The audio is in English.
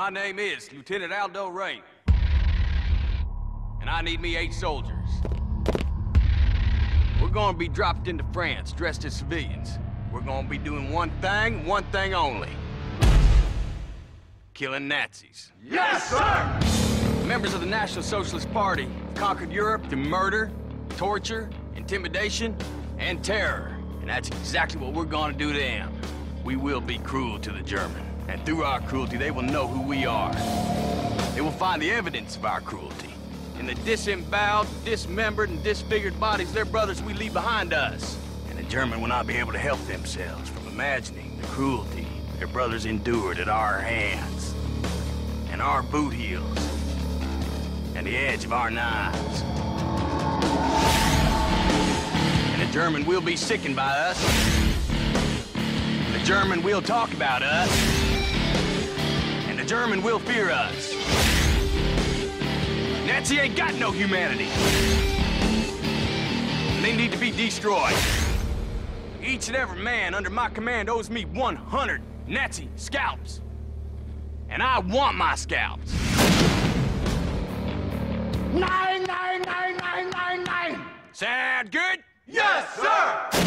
My name is Lieutenant Aldo Rain. And I need me 8 soldiers. We're gonna be dropped into France, dressed as civilians. We're gonna be doing one thing only. Killing Nazis. Yes, sir! Members of the National Socialist Party have conquered Europe through murder, torture, intimidation, and terror. And that's exactly what we're gonna do to them. We will be cruel to the German. And through our cruelty, they will know who we are. They will find the evidence of our cruelty in the disemboweled, dismembered, and disfigured bodies of their brothers we leave behind us. And the German will not be able to help themselves from imagining the cruelty their brothers endured at our hands, and our boot heels, and the edge of our knives. And the German will be sickened by us. The German will talk about us. And the German will fear us. Nazi ain't got no humanity. And they need to be destroyed. Each and every man under my command owes me 100 Nazi scalps. And I want my scalps. Nine, nine, nine, nine, nine, nine. Sound good? Yes, sir!